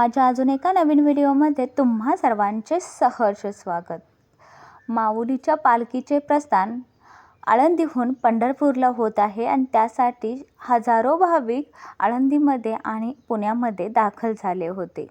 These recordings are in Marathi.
माझ्या अजून एका नवीन व्हिडिओमध्ये तुम्हा सर्वांचे सहर्ष स्वागत। माऊलीच्या पालखीचे प्रस्थान आळंदीहून पंढरपूरला होत आहे आणि त्यासाठी हजारो भाविक आळंदीमध्ये आणि पुण्यामध्ये दाखल झाले होते।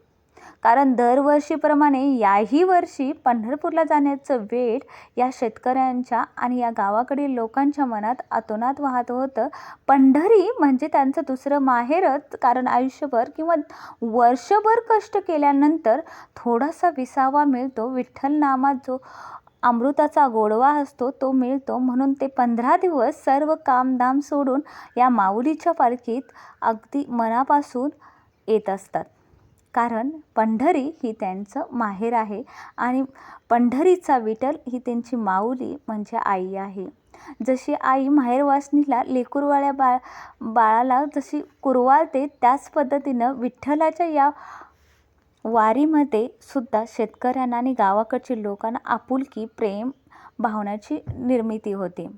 कारण दरवर्षीप्रमाणे याही वर्षी पंढरपूरला जाण्याचं वेळ या शेतकऱ्यांच्या आणि या गावाकडील लोकांच्या मनात अतोनात वाहत होतं। पंढरी म्हणजे त्यांचं दुसरं माहेरच, कारण आयुष्यभर किंवा वर्षभर कष्ट केल्यानंतर थोडासा विसावा मिळतो। विठ्ठल नामात जो अमृताचा गोडवा असतो तो मिळतो, म्हणून ते 15 दिवस सर्व कामधाम सोडून या माऊलीच्या पालखीत अगदी मनापासून येत असतात। कारण पंढरी ही त्यांचं माहेर आहे आणि पंढरीचा विठ्ठल ही त्यांची माऊली म्हणजे आई आहे। जशी आई माहेरवासनीला लेकरूवाळ्या बाळाला जशी कुरवाळते, त्याच पद्धतीनं विठ्ठलाच्या या वारीमध्ये सुद्धा शेतकऱ्यांना आणि गावाकडच्या लोकांना आपुलकी प्रेम भावनाची निर्मिती होते।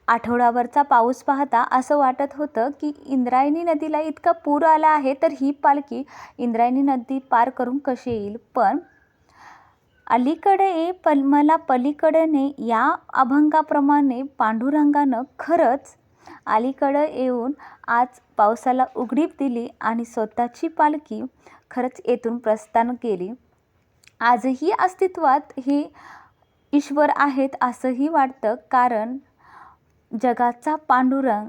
आठवडाभरचा पाऊस पाहता असं वाटत होतं की इंद्रायणी नदीला इतका पूर आला आहे, तर ही पालखी इंद्रायणी नदी पार करून कशी येईल। पण अलीकडे मला पलीकडे ने या अभंगाप्रमाणे पांडुरंगानं खरंच अलीकडे येऊन आज पावसाला उघडीप दिली आणि स्वतःची पालखी खरंच येथून प्रस्थान केली। आजही अस्तित्वात हे ईश्वर आहेत असंही वाटतं, कारण जगाचा पांडुरंग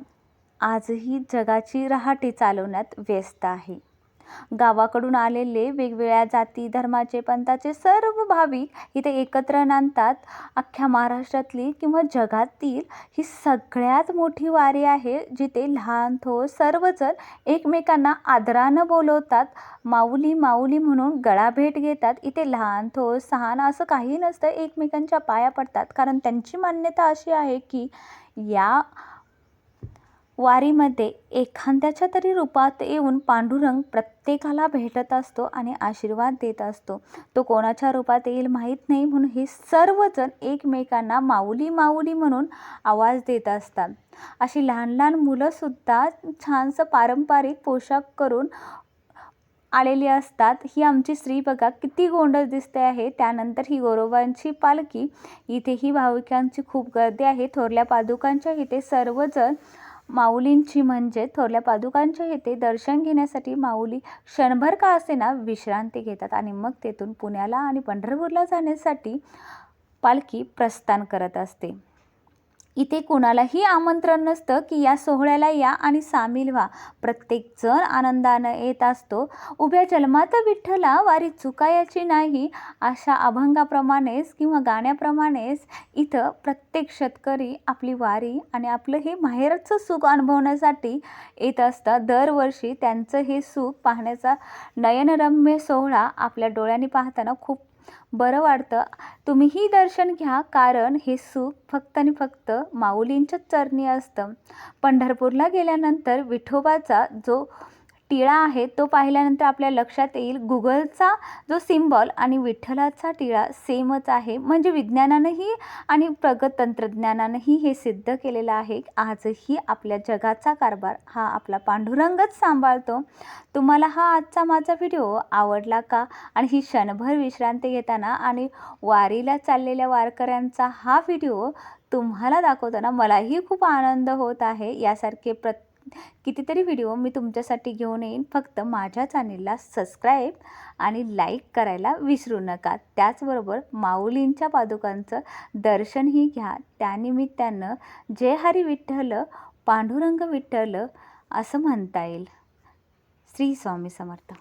आजही जगाची रहाटी चालवण्यात व्यस्त आहे। गावाकडून आलेले वेगवेगळ्या जाती धर्माचे पंथाचे सर्व भाविक इथे एकत्र नांदतात। अख्ख्या महाराष्ट्रातली किंवा जगातील ही सगळ्यात मोठी वारी आहे, जिथे लहान थोर सर्वजण एकमेकांना आदरानं बोलवतात, माऊली माऊली म्हणून गळाभेट घेतात। इथे लहान थोर सहान असं काही नसतं, एकमेकांच्या पाया पडतात। कारण त्यांची मान्यता अशी आहे की या वारीमध्ये एखाद्याच्या तरी रूपात येऊन पांडुरंग प्रत्येकाला भेटत असतो आणि आशीर्वाद देत असतो। तो कोणाच्या रूपात येईल माहीत नाही, म्हणून हे सर्वजण एकमेकांना माऊली माऊली म्हणून आवाज देत असतात। अशी लहान लहान मुलंसुद्धा छानसं पारंपरिक पोशाख करून आलेली असतात। ही आमची स्त्री बघा किती गोंडस दिसते आहे। त्यानंतर ही गोरोबांची पालखी, इथेही भाविकांची खूप गर्दी आहे। थोरल्या पादुकांच्या इथे सर्वजण माऊलींची म्हणजे थोरल्या पादुकांच्या इथे दर्शन घेण्यासाठी माऊली क्षणभर का असेना विश्रांती घेतात आणि मग तेथून पुण्याला आणि पंढरपूरला जाण्यासाठी पालखी प्रस्थान करत असते। इथे कुणालाही आमंत्रण नसतं की या सोहळ्याला या आणि सामील व्हा, प्रत्येकजण आनंदानं येत असतो। उभ्या जन्मात विठ्ठला वारी चुकायची नाही, अशा अभंगाप्रमाणेच किंवा गाण्याप्रमाणेच इथं प्रत्येक शेतकरी आपली वारी आणि आपलं हे माहेरचं सुख अनुभवण्यासाठी येत असतात। दरवर्षी त्यांचं हे सुख पाहण्याचा नयनरम्य सोहळा आपल्या डोळ्यांनी पाहताना खूप बरं वाटतं। तुम्हीही दर्शन घ्या, कारण हे सुख फक्त आणि फक्त माऊलींच्याच चरणी असतं। पंढरपूरला गेल्यानंतर विठोबाचा जो टिळा आहे तो पाहिल्यानंतर आपल्या लक्षात येईल गुगलचा जो सिम्बॉल आणि विठ्ठलाचा टिळा सेमच आहे। म्हणजे विज्ञानानंही आणि प्रगत तंत्रज्ञानानंही हे सिद्ध केलेलं आहे। आजही आपल्या जगाचा कारभार हा आपला पांडुरंगच सांभाळतो। तुम्हाला हा आजचा माझा व्हिडिओ आवडला का? आणि ही क्षणभर विश्रांती घेताना आणि वारीला चाललेल्या वारकऱ्यांचा हा व्हिडिओ तुम्हाला दाखवताना मलाही खूप आनंद होत आहे। यासारखे कितीतरी व्हिडिओ मी तुमच्यासाठी घेऊन येईन। फक्त माझ्या चॅनेलला सबस्क्राईब आणि लाईक करायला विसरू नका। त्याचबरोबर माऊलींच्या पादुकांचं दर्शनही घ्या। त्यानिमित्तानं जय हरी विठ्ठल पांडुरंग विठ्ठल असं म्हणता येईल। श्री स्वामी समर्थ।